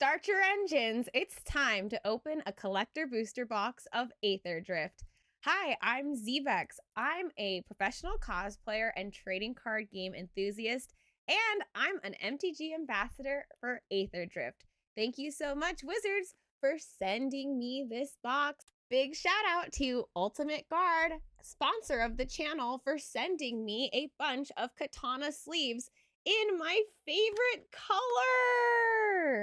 Start your engines. It's time to open a collector booster box of AetherDrift. Hi, I'm ZBexx. I'm a professional cosplayer and trading card game enthusiast, and I'm an MTG ambassador for AetherDrift. Thank you so much, Wizards, for sending me this box. Big shout out to Ultimate Guard, sponsor of the channel, for sending me a bunch of katana sleeves in my favorite color.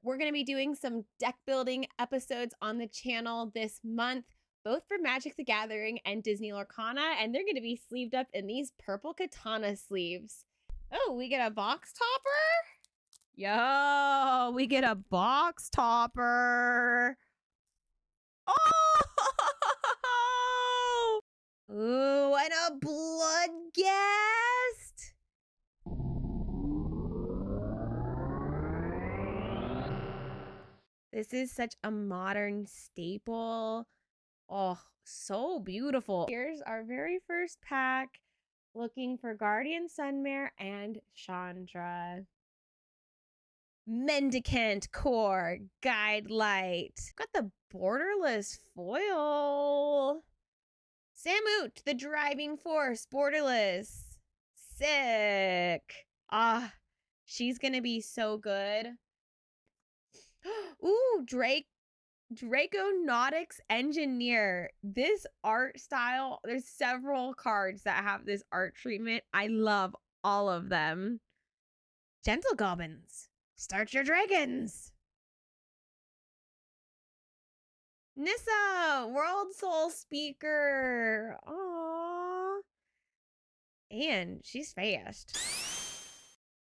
We're going to be doing some deck building episodes on the channel this month, both for Magic the Gathering and Disney Lorcana, and they're going to be sleeved up in these purple katana sleeves. Oh, we get a box topper? Yo, we get a box topper. Oh! Ooh, and a blood guest. This is such a modern staple. Oh, so beautiful. Here's our very first pack. Looking for Guardian Sunmare and Chandra. Mendicant Core Guide Light. Got the Borderless foil. Samut, the Driving Force, Borderless. Sick. Ah, she's gonna be so good. Ooh, Draconautics Engineer. This art style, there's several cards that have this art treatment. I love all of them. Gentle Goblins, start your dragons. Nissa, World Soul Speaker. Aww. And she's fast.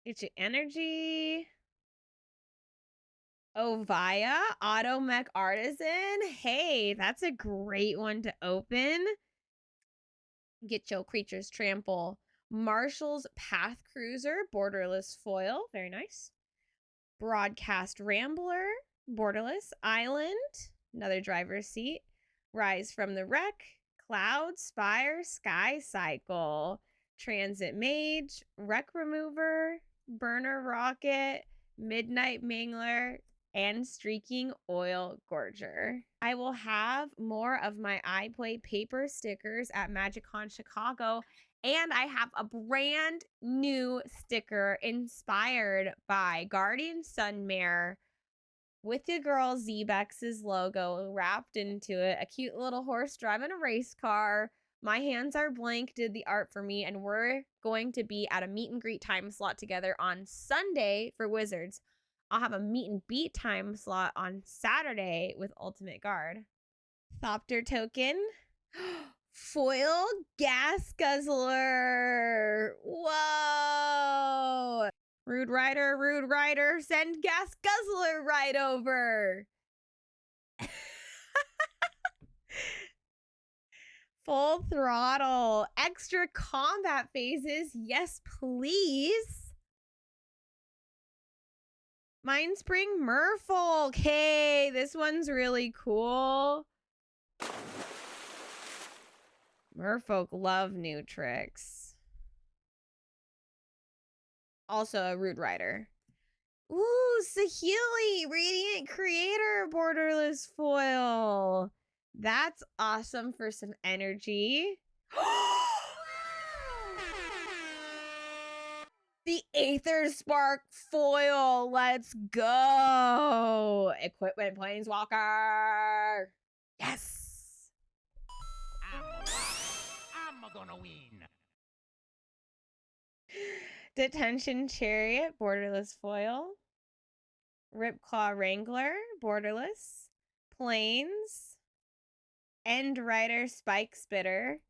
Get your energy. Ovia, Automech Artisan. Hey, that's a great one to open. Get your creatures trample. Marshall's Path Cruiser, Borderless foil. Very nice. Broadcast Rambler, Borderless Island. Another driver's seat. Rise from the Wreck. Cloud Spire, Sky Cycle. Transit Mage, Wreck Remover, Burner Rocket, Midnight Mangler, and Streaking Oil Gorger. I will have more of my iPlay paper stickers at MagicCon Chicago, and I have a brand new sticker inspired by Guardian Sunmare with your girl ZBexx's logo wrapped into it. A cute little horse driving a race car. My Hands Are Blank did the art for me, and we're going to be at a meet and greet time slot together on Sunday for Wizards. I'll have a meet and beat time slot on Saturday with Ultimate Guard. Thopter Token. Foil Gas Guzzler. Whoa. Rude Rider, send Gas Guzzler right over. Full Throttle. Extra combat phases. Yes, please. Mindspring Merfolk. Hey, this one's really cool. Merfolk love new tricks. Also a Rude Rider. Ooh, Sahili, Radiant Creator, Borderless foil. That's awesome for some energy. The Aether Spark foil. Let's go. Equipment Planeswalker. Yes. I'm gonna win. Detention Chariot, Borderless foil. Ripclaw Wrangler, Borderless. Plains. End Rider, Spike Spitter.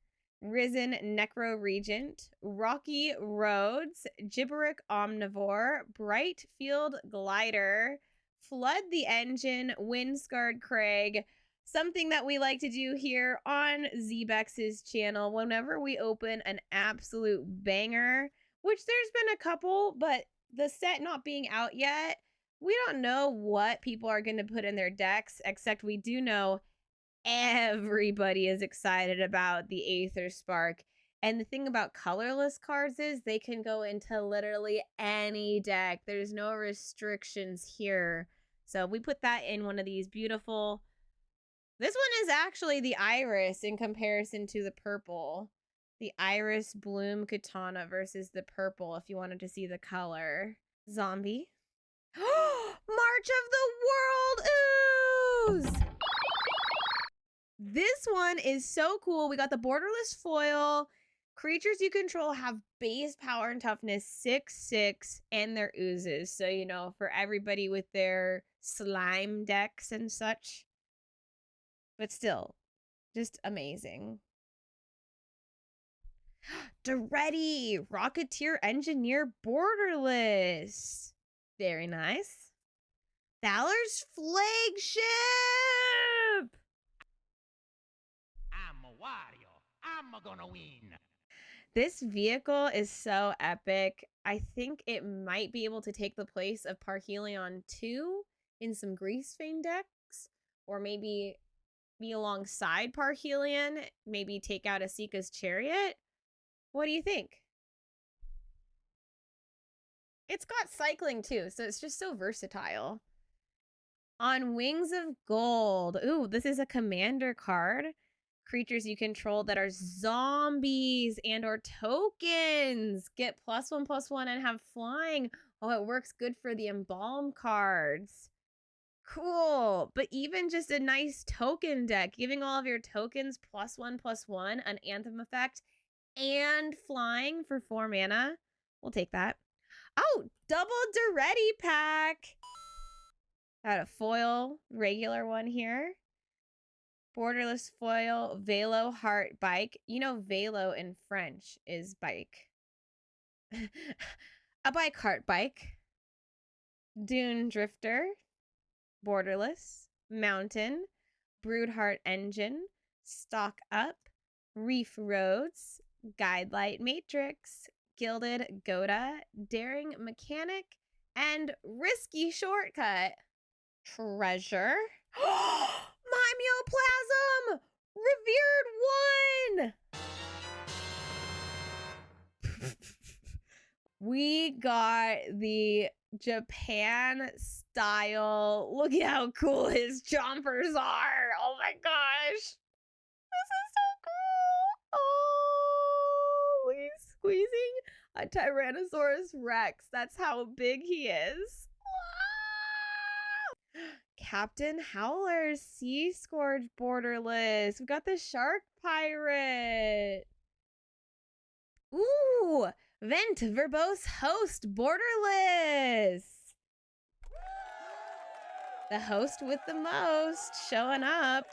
Risen Necro Regent, Rocky Roads, Gibberick Omnivore, Brightfield Glider, Flood the Engine, Windscarred Craig. Something that we like to do here on ZBexx's channel whenever we open an absolute banger, which there's been a couple, but the set not being out yet, we don't know what people are going to put in their decks, except we do know everybody is excited about the Aether Spark. And the thing about colorless cards is they can go into literally any deck. There's no restrictions here. So we put that in one of these beautiful. This one is actually the iris in comparison to the purple. The iris bloom katana versus the purple, if you wanted to see the color. Zombie. March of the World Ooze! This one is so cool. We got the borderless foil. Creatures you control have base power and toughness 6/6 and their oozes. So, you know, for everybody with their slime decks and such. But still, just amazing. Duretti, Rocketeer Engineer Borderless. Very nice. Valor's Flagship! I'm a Wario. I'm gonna win. This vehicle is so epic. I think it might be able to take the place of Parhelion 2 in some Grease Vein decks, or maybe be alongside Parhelion, maybe take out Asika's Chariot. What do you think? It's got cycling too, so it's just so versatile. On Wings of Gold. Ooh, this is a commander card. Creatures you control that are zombies and or tokens get +1/+1 and have flying. Oh, it works good for the embalm cards. Cool. But even just a nice token deck, giving all of your tokens +1/+1, an anthem effect, and flying for 4 mana. We'll take that. Oh, double Duretti pack. Got a foil, regular one here. Borderless foil, Velo heart bike. You know, Velo in French is bike. A bike heart bike. Dune Drifter. Borderless. Mountain. Broodheart engine. Stock up. Reef Roads. Guidelight Matrix. Gilded Goda. Daring Mechanic. And Risky Shortcut. Treasure. Mimeoplasm! Revered one! We got the Japan style. Look at how cool his chompers are. Oh my gosh. This is so cool. Oh, he's squeezing a Tyrannosaurus Rex. That's how big he is. Captain Howler's Sea Scourge Borderless. We got the Shark Pirate. Ooh, Vent Verbose Host Borderless. The host with the most showing up.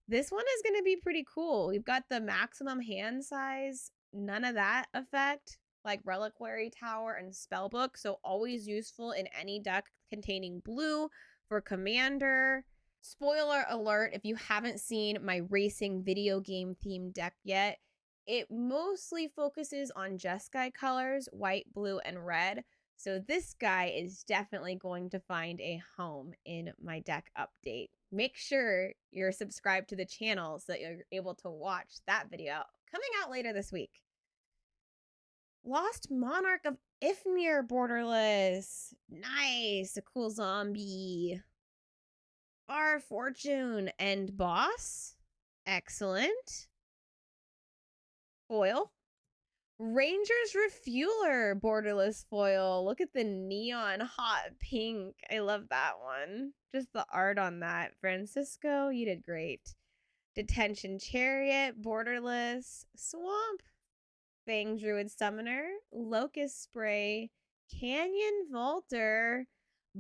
This one is going to be pretty cool. We've got the maximum hand size, none of that effect, like Reliquary Tower and Spellbook. So always useful in any deck containing blue. For commander. Spoiler alert, if you haven't seen my racing video game themed deck yet, it mostly focuses on Jeskai colors, white, blue, and red. So this guy is definitely going to find a home in my deck update. Make sure you're subscribed to the channel so that you're able to watch that video coming out later this week. Lost Monarch of Ifnir Borderless. Nice. A cool zombie. Bar Fortune and Boss. Excellent. Foil. Ranger's Refueler Borderless foil. Look at the neon hot pink. I love that one. Just the art on that. Francisco, you did great. Detention Chariot Borderless. Swamp. Fang Druid Summoner, Locust Spray, Canyon Vaulter,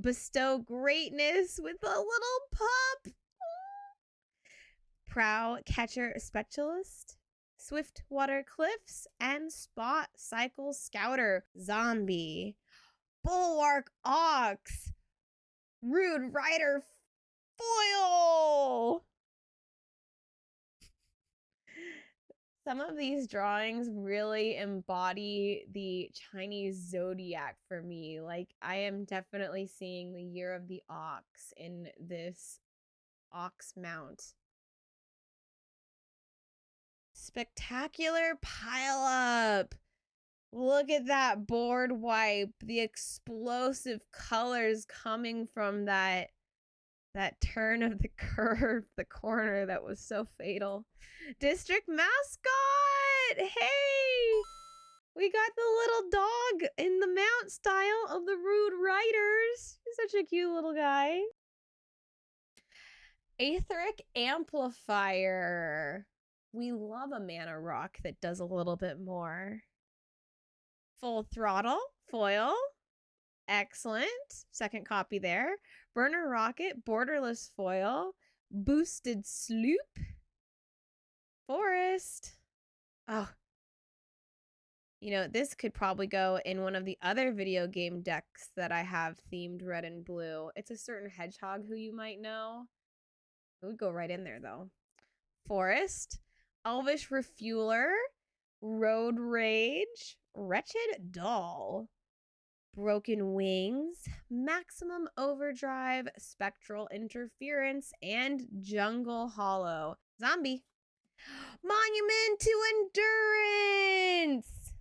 Bestow Greatness with a little pup, Prow Catcher Specialist, Swiftwater Cliffs, and Spot Cycle Scouter Zombie, Bulwark Ox, Rude Rider Foil. Some of these drawings really embody the Chinese zodiac for me. Like, I am definitely seeing the year of the ox in this ox mount. Spectacular pile up. Look at that board wipe. The explosive colors coming from that That turn of the curve, the corner that was so fatal. District mascot! Hey! We got the little dog in the mount style of the Rude Riders. He's such a cute little guy. Aetheric Amplifier. We love a mana rock that does a little bit more. Full Throttle, foil. Excellent. Second copy there. Burner Rocket, Borderless foil. Boosted Sloop. Forest. Oh. You know, this could probably go in one of the other video game decks that I have themed red and blue. It's a certain hedgehog who you might know. It would go right in there, though. Forest. Elvish Refueler. Road Rage. Wretched Doll. Broken Wings, Maximum Overdrive, Spectral Interference, and Jungle Hollow. Zombie. Monument to Endurance!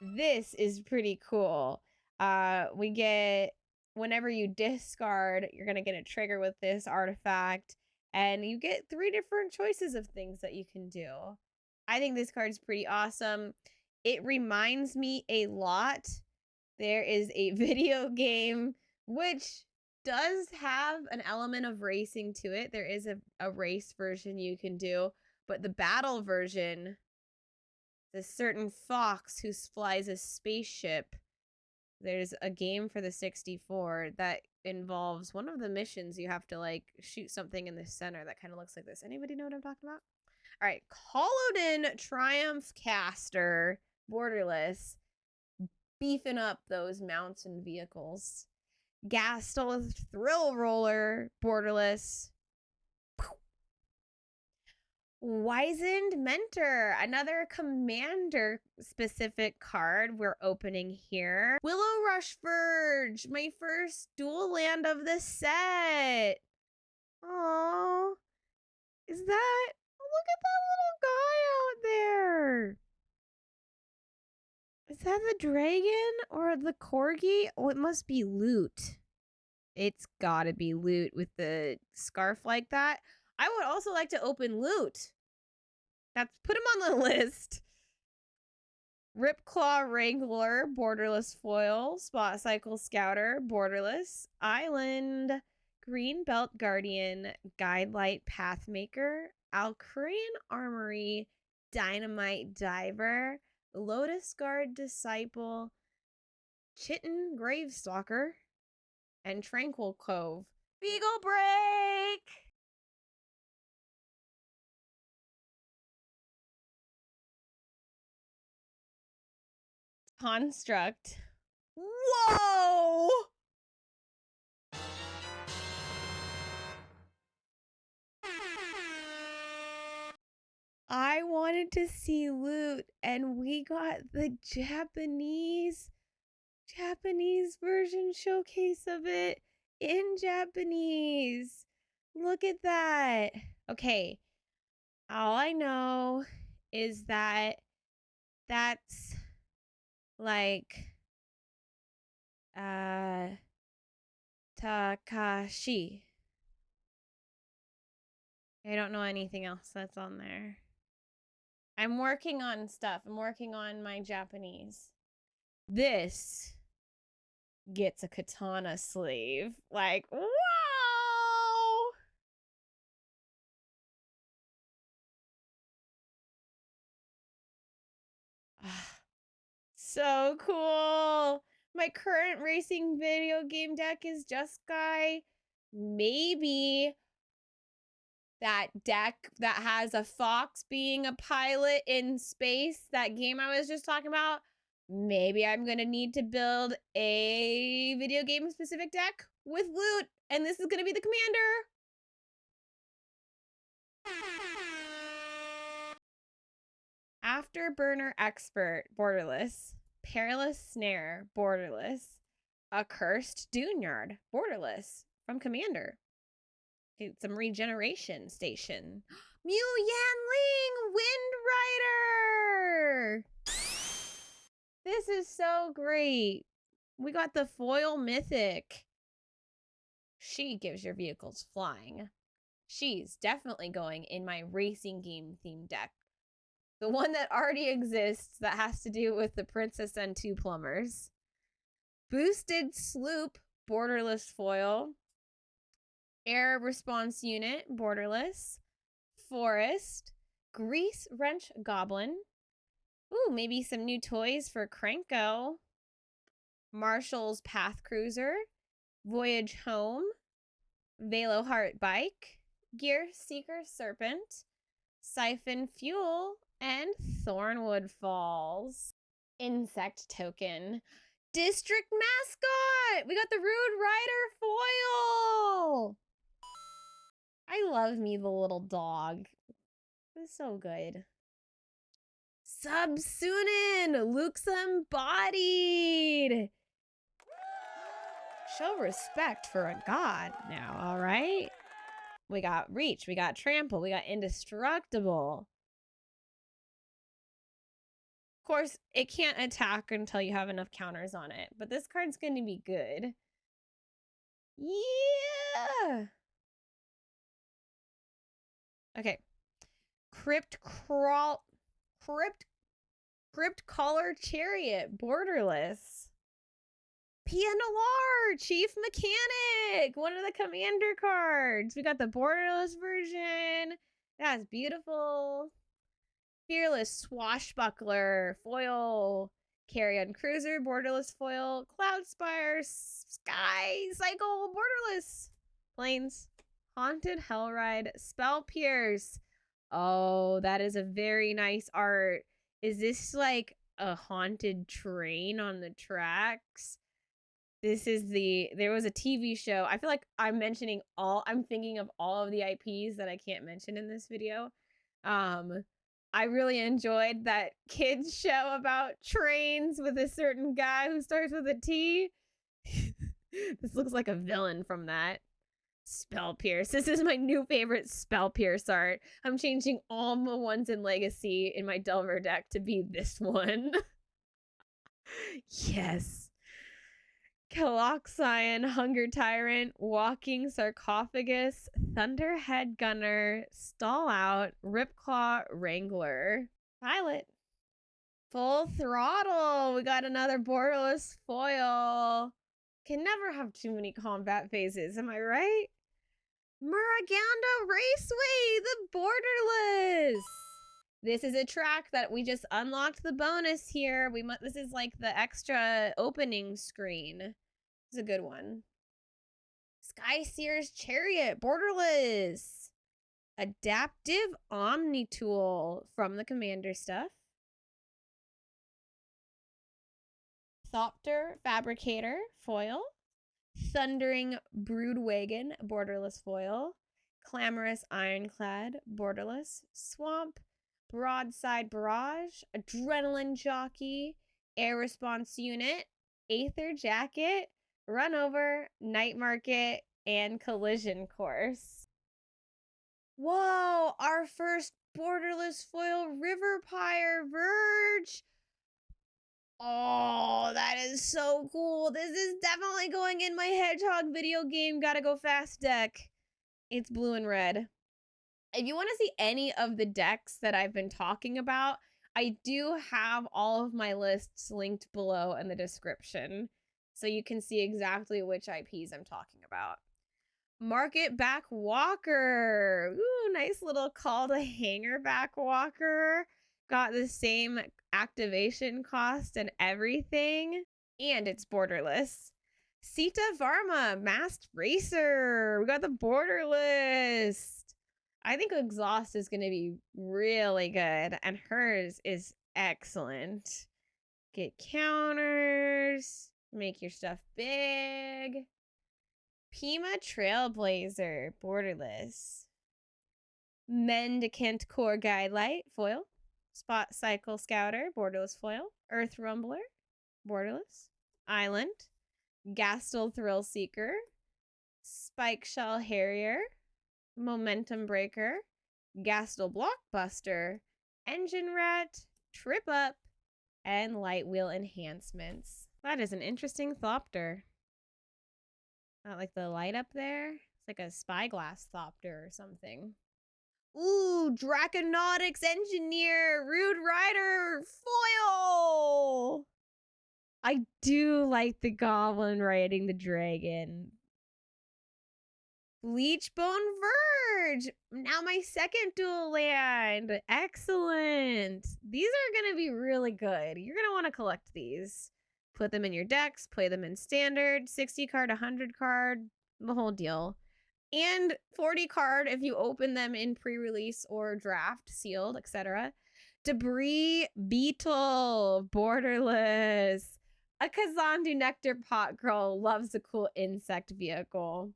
This is pretty cool. We get, whenever you discard, you're going to get a trigger with this artifact, and you get 3 different choices of things that you can do. I think this card's pretty awesome. It reminds me a lot. There is a video game which does have an element of racing to it. There is a race version you can do, but the battle version, the certain fox who flies a spaceship, there's a game for the 64 that involves one of the missions. You have to like shoot something in the center that kind of looks like this. Anybody know what I'm talking about? All right, Collodon Triumph Caster, Borderless, beefing up those mounts and vehicles. Gastel Thrill Roller, Borderless. Wizened Mentor, another commander-specific card we're opening here. Willow Rush Verge, my first dual land of the set. Aww. Is that... Look at that little guy out there. Is that the dragon or the corgi? Oh, it must be loot. It's gotta be loot with the scarf like that. I would also like to open loot. Put him on the list. Ripclaw Wrangler, Borderless foil. Spot Cycle Scouter, Borderless. Island, Green Belt Guardian, Guidelight Pathmaker, Alcurian Armory, Dynamite Diver, Lotus Guard Disciple, Chitin Gravestalker, and Tranquil Cove. Beagle Break! Construct. Whoa! I wanted to see loot, and we got the Japanese version showcase of it in Japanese. Look at that. Okay. All I know is that that's like Takashi. I don't know anything else that's on there. I'm working on stuff. I'm working on my Japanese. This gets a katana sleeve. Like, wow! So cool. My current racing video game deck is Just Guy. Maybe that deck that has a fox being a pilot in space, that game I was just talking about, maybe I'm gonna need to build a video game specific deck with loot, and this is gonna be the commander. Afterburner Expert, Borderless. Perilous Snare, Borderless. Accursed Duneyard, Borderless, from Commander. Get some regeneration station. Mew Yanling, Wind Rider! This is so great. We got the foil mythic. She gives your vehicles flying. She's definitely going in my racing game themed deck. The one that already exists that has to do with the Princess and Two Plumbers. Boosted Sloop, borderless foil. Air Response Unit, borderless. Forest. Grease Wrench Goblin. Ooh, maybe some new toys for Cranko. Marshall's Path Cruiser. Voyage Home. Velo Heart Bike. Gear Seeker Serpent. Siphon Fuel. And Thornwood Falls. Insect Token. District Mascot! We got the Rude Rider foil! I love me the little dog. It's so good. Subsunin! Luke's embodied! Show respect for a god now, alright? We got Reach, we got Trample, we got Indestructible. Of course, it can't attack until you have enough counters on it, but this card's going to be good. Yeah! Okay. Crypt Collar Chariot, borderless. Pianolar, Chief Mechanic, one of the commander cards. We got the borderless version. That's beautiful. Fearless Swashbuckler, foil. Carrion Cruiser, borderless foil. Cloudspire, Sky Cycle, borderless. Planes. Haunted Hellride, Spell Pierce. Oh, that is a very nice art. Is this like a haunted train on the tracks? There was a TV show. I feel like I'm thinking of all of the IPs that I can't mention in this video. I really enjoyed that kids show about trains with a certain guy who starts with a T. This looks like a villain from that. Spell Pierce. This is my new favorite Spell Pierce art. I'm changing all the ones in Legacy in my Delver deck to be this one. Yes. Caloxion, Hunger Tyrant, Walking Sarcophagus, Thunderhead Gunner, Stall Out, Ripclaw Wrangler. Pilot. Full Throttle. We got another borderless foil. Can never have too many combat phases, am I right? Muraganda Raceway, the borderless. This is a track that we just unlocked the bonus here. This is like the extra opening screen. It's a good one. Sky Seer's Chariot, borderless. Adaptive Omni Tool from the Commander stuff. Thopter Fabricator, foil. Thundering Broodwagon, borderless foil. Clamorous Ironclad, borderless. Swamp, Broadside Barrage, Adrenaline Jockey, Air Response Unit, Aether Jacket, Runover, Night Market, and Collision Course. Whoa, our first borderless foil River Pyre Verge. Oh, that is so cool. This is definitely going in my Hedgehog video game Gotta Go Fast deck. It's blue and red. If you want to see any of the decks that I've been talking about, I do have all of my lists linked below in the description, so you can see exactly which IPs I'm talking about. Market Back Walker. Ooh, nice little call to hanger back walker. Got the same activation cost and everything. And it's borderless. Sita Varma, Masked Racer. We got the borderless. I think Exhaust is going to be really good. And hers is excellent. Get counters. Make your stuff big. Pima Trailblazer, borderless. Mendicant Core Guidelight, foil. Spot Cycle Scouter, borderless foil. Earth Rumbler, borderless. Island. Gastel Thrill Seeker. Spike Shell Harrier. Momentum Breaker. Gastel Blockbuster. Engine Rat. Trip Up. And Light Wheel Enhancements. That is an interesting Thopter. Not like the light up there. It's like a spyglass thopter or something. Ooh, Draconautics Engineer, Rude Rider, foil! I do like the goblin riding the dragon. Bleachbone Verge! Now my second dual land. Excellent. These are going to be really good. You're going to want to collect these. Put them in your decks, play them in standard, 60 card, 100 card, the whole deal. And 40 card if you open them in pre-release or draft, sealed, etc. Debris Beetle, Borderless. A Kazandu Nectar Pot Girl loves a cool insect vehicle.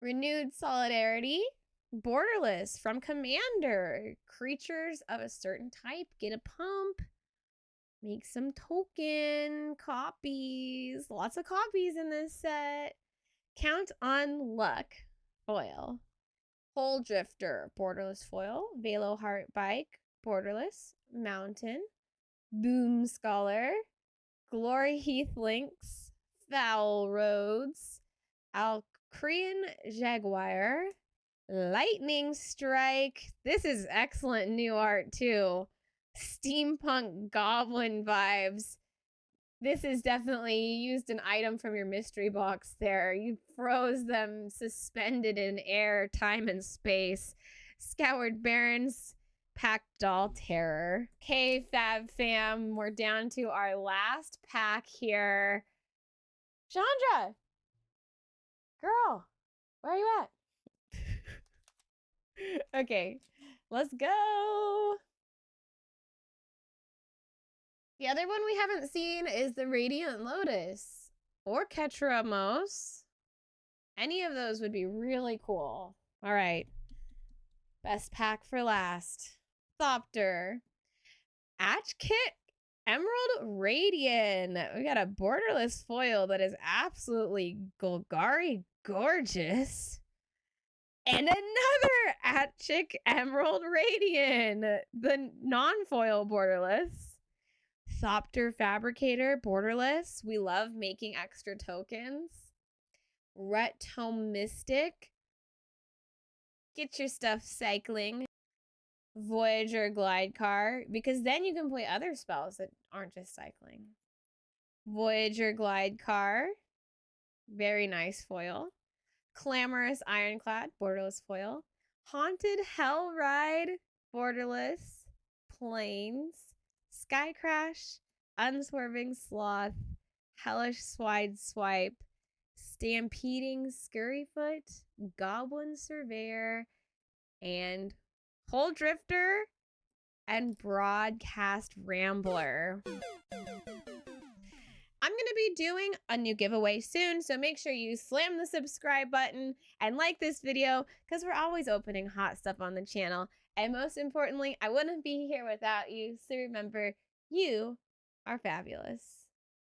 Renewed Solidarity, Borderless from Commander. Creatures of a certain type get a pump. Make some token copies. Lots of copies in this set. Count on Luck, foil. Hole Drifter, Borderless foil. Velo Heart Bike, Borderless. Mountain. Boom Scholar. Glory Heath Links. Foul Roads. Alcrian Jaguar. Lightning Strike. This is excellent new art too. Steampunk Goblin vibes. This is definitely, you used an item from your mystery box there. You froze them suspended in air, time, and space. Scoured Barrens, Packed Doll Terror. Okay, Fab Fam, we're down to our last pack here. Chandra! Girl, where are you at? Okay, let's go. The other one we haven't seen is the Radiant Lotus or Ketramos. Any of those would be really cool. All right. Best pack for last. Thopter. Kit Emerald Radiant. We got a Borderless foil that is absolutely Golgari gorgeous. And another Chick Emerald Radiant, the non-foil Borderless. Thopter Fabricator, Borderless. We love making extra tokens. Rhett Tome Mystic. Get your stuff cycling. Voyager Glide Car, because then you can play other spells that aren't just cycling. Voyager Glide Car. Very nice foil. Clamorous Ironclad, Borderless foil. Haunted Hell Ride, Borderless. Plains. Sky Crash, Unswerving Sloth, Hellish Swide Swipe, Stampeding Scurryfoot, Goblin Surveyor, and Hole Drifter, and Broadcast Rambler. I'm going to be doing a new giveaway soon, so make sure you slam the subscribe button and like this video because we're always opening hot stuff on the channel. And most importantly, I wouldn't be here without you, so remember, you are fabulous.